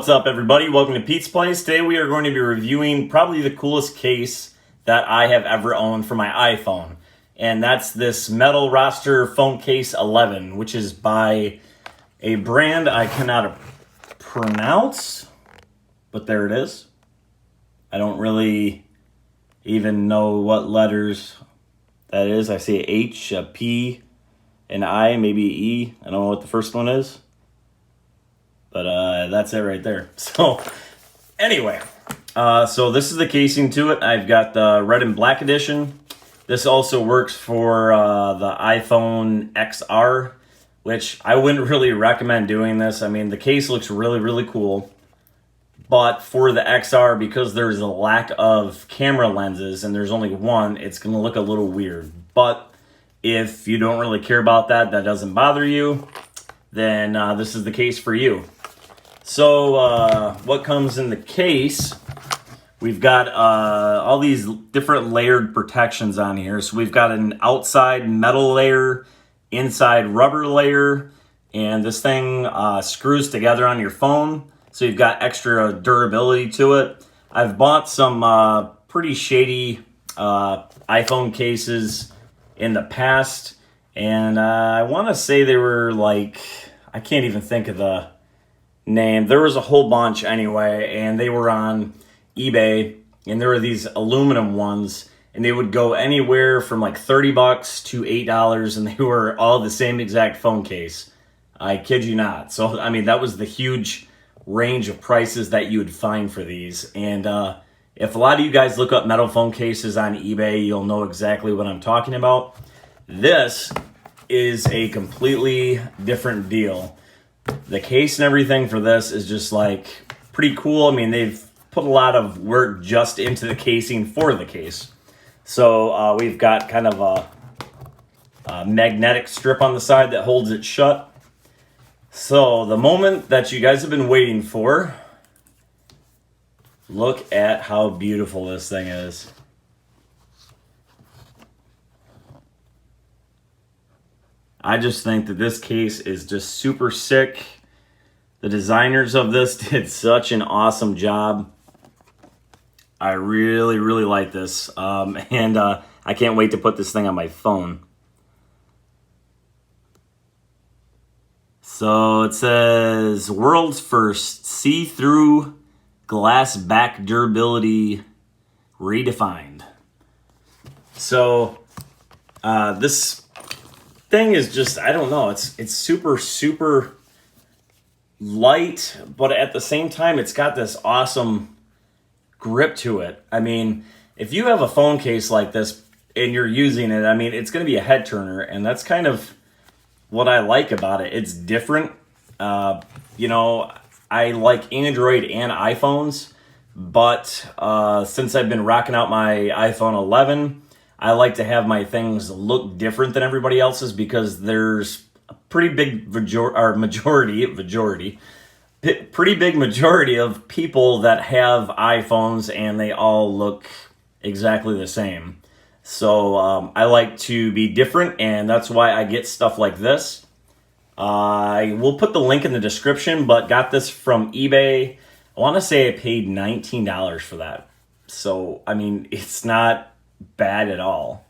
What's up, everybody? Welcome to Pete's Place. Today we are going to be reviewing probably the coolest case that I have ever owned for my iPhone. And that's this Metal Rosdster Phone Case 11, which is by a brand I cannot pronounce, but there it is. I don't really even know what letters that is. I see a H, a P, an I, maybe E. I don't know what the first one is. But that's it right there. So anyway, so this is the casing to it. I've got the red and black edition. This also works for the iPhone XR, which I wouldn't really recommend doing this. I mean, the case looks really, really cool. But for the XR, because there's a lack of camera lenses and there's only one, it's going to look a little weird. But if you don't really care about that, that doesn't bother you, then this is the case for you. So what comes in the case, we've got all these different layered protections on here. So we've got an outside metal layer, inside rubber layer, and this thing screws together on your phone. So you've got extra durability to it. I've bought some pretty shady iPhone cases in the past, and I want to say they were like, I can't even think of the name. There was a whole bunch anyway, and they were on eBay, and there were these aluminum ones, and they would go anywhere from like $30 to $8, and they were all the same exact phone case. I kid you not. So, I mean, that was the huge range of prices that you would find for these. And if a lot of you guys look up metal phone cases on eBay, you'll know exactly what I'm talking about. This is a completely different deal. The case and everything for this is just like pretty cool. I mean, they've put a lot of work just into the casing for the case. So we've got kind of a magnetic strip on the side that holds it shut. So the moment that you guys have been waiting for, look at how beautiful this thing is. I just think that this case is just super sick. The designers of this did such an awesome job. I really, really like this. And I can't wait to put this thing on my phone. So it says, world's first see-through glass back durability redefined. So this thing is just, I don't know, it's super, super light, but at the same time, it's got this awesome grip to it. I mean, if you have a phone case like this and you're using it, I mean, it's going to be a head turner, and that's kind of what I like about it. It's different. You know, I like Android and iPhones, but since I've been rocking out my iPhone 11, I like to have my things look different than everybody else's, because there's a pretty big majority of people that have iPhones and they all look exactly the same. So I like to be different, and that's why I get stuff like this. I will put the link in the description, but got this from eBay. I want to say I paid $19 for that. So, I mean, it's not bad at all.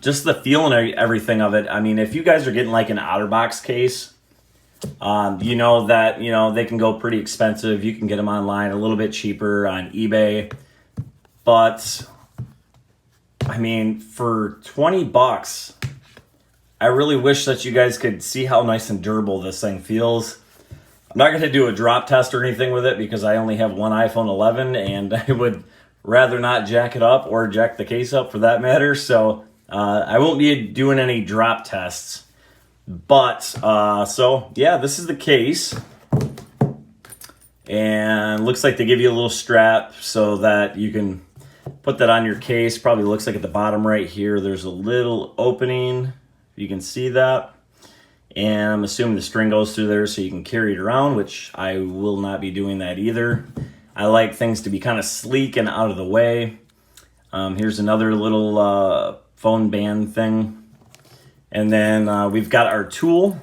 Just the feel and everything of it. I mean, if you guys are getting like an OtterBox case, you know that, you know, they can go pretty expensive. You can get them online a little bit cheaper on eBay. But I mean, for $20, I really wish that you guys could see how nice and durable this thing feels. I'm not going to do a drop test or anything with it because I only have one iPhone 11, and I would rather not jack it up or jack the case up for that matter. So I won't be doing any drop tests. But so yeah, this is the case, and looks like they give you a little strap so that you can put that on your case. Probably looks like at the bottom right here there's a little opening, you can see that, and I'm assuming the string goes through there so you can carry it around, which I will not be doing that either. I like things to be kind of sleek and out of the way. Here's another little phone band thing. And then we've got our tool,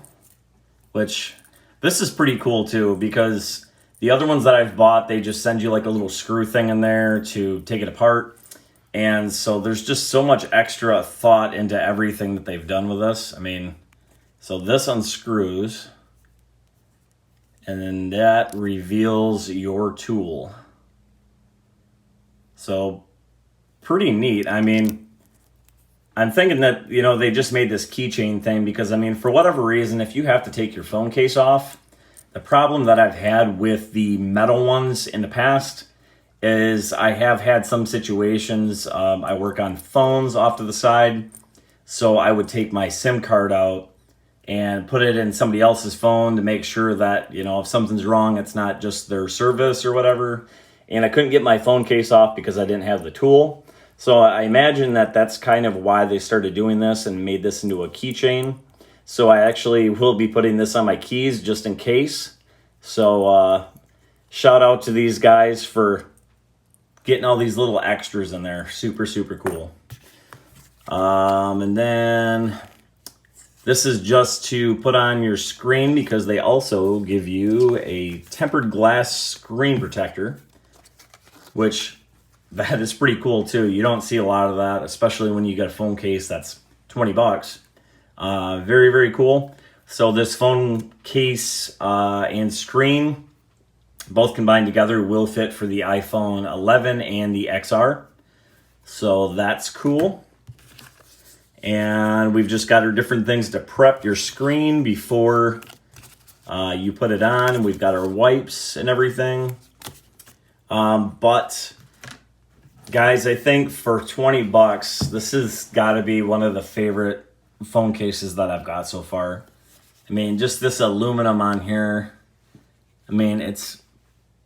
which this is pretty cool too, because The other ones that I've bought, they just send you like a little screw thing in there to take it apart. And so there's just so much extra thought into everything that they've done with this. I mean, so this unscrews, and then that reveals your tool. So pretty neat. I mean, I'm thinking that, you know, they just made this keychain thing because, I mean, for whatever reason, if you have to take your phone case off, the problem that I've had with the metal ones in the past is I have had some situations, I work on phones off to the side, so I would take my SIM card out and put it in somebody else's phone to make sure that, you know, if something's wrong, it's not just their service or whatever. And I couldn't get my phone case off because I didn't have the tool. So I imagine that that's kind of why they started doing this and made this into a keychain. So I actually will be putting this on my keys just in case. So shout out to these guys for getting all these little extras in there. Super, super cool. And then this is just to put on your screen because they also give you a tempered glass screen protector, which that is pretty cool too. You don't see a lot of that, especially when you get a phone case that's 20 bucks. Very, very cool. So this phone case and screen, both combined together, will fit for the iPhone 11 and the XR. So that's cool. And we've just got our different things to prep your screen before you put it on. We've got our wipes and everything. But guys, I think for 20 bucks, this has got to be one of the favorite phone cases that I've got so far. I mean, just this aluminum on here, I mean, it's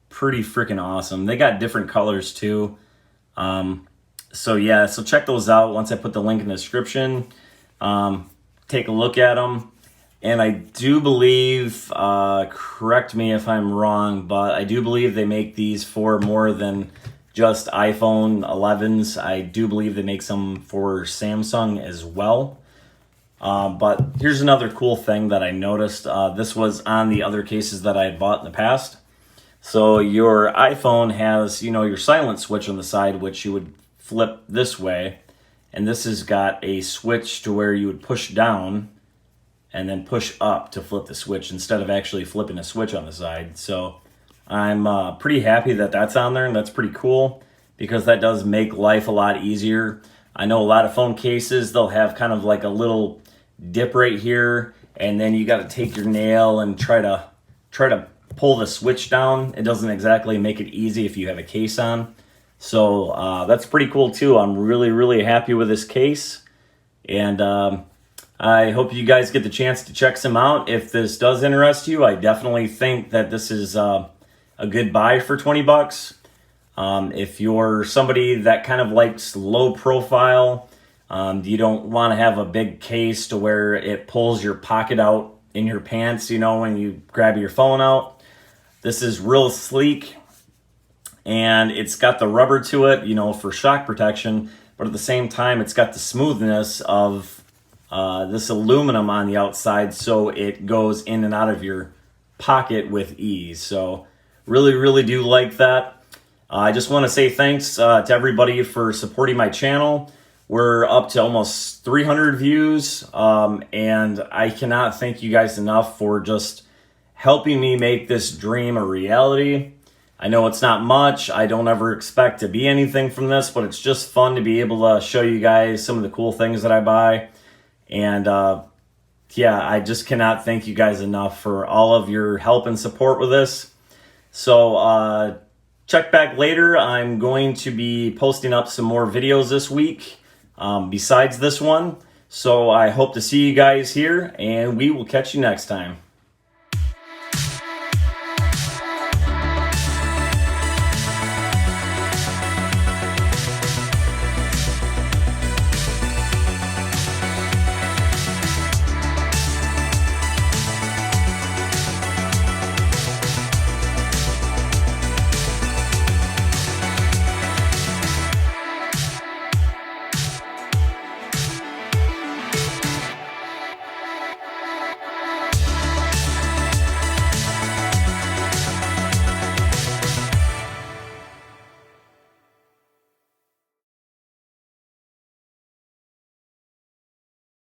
pretty freaking awesome. They got different colors too. So yeah, so check those out once I put the link in the description. Take a look at them. And I do believe, correct me if I'm wrong, but I do believe they make these for more than just iPhone 11s. I do believe they make some for Samsung as well. But here's another cool thing that I noticed. This was on the other cases that I had bought in the past. So your iPhone has, you know, your silent switch on the side, which you would flip this way. And this has got a switch to where you would push down and then push up to flip the switch instead of actually flipping a switch on the side. So I'm pretty happy that that's on there, and that's pretty cool because that does make life a lot easier. I know a lot of phone cases, they'll have kind of like a little dip right here, and then you got to take your nail and try to pull the switch down. It doesn't exactly make it easy if you have a case on. So that's pretty cool too. I'm really, really happy with this case, and I hope you guys get the chance to check some out. If this does interest you, I definitely think that this is a good buy for 20 bucks. If you're somebody that kind of likes low profile, you don't want to have a big case to where it pulls your pocket out in your pants, you know, when you grab your phone out. This is real sleek, and it's got the rubber to it, you know, for shock protection, but at the same time, it's got the smoothness of this aluminum on the outside, so it goes in and out of your pocket with ease. So really, really do like that. I just want to say thanks to everybody for supporting my channel. We're up to almost 300 views, and I cannot thank you guys enough for just helping me make this dream a reality. I know it's not much. I don't ever expect to be anything from this, but it's just fun to be able to show you guys some of the cool things that I buy. And yeah, I just cannot thank you guys enough for all of your help and support with this. So check back later. I'm going to be posting up some more videos this week besides this one. So I hope to see you guys here, and we will catch you next time.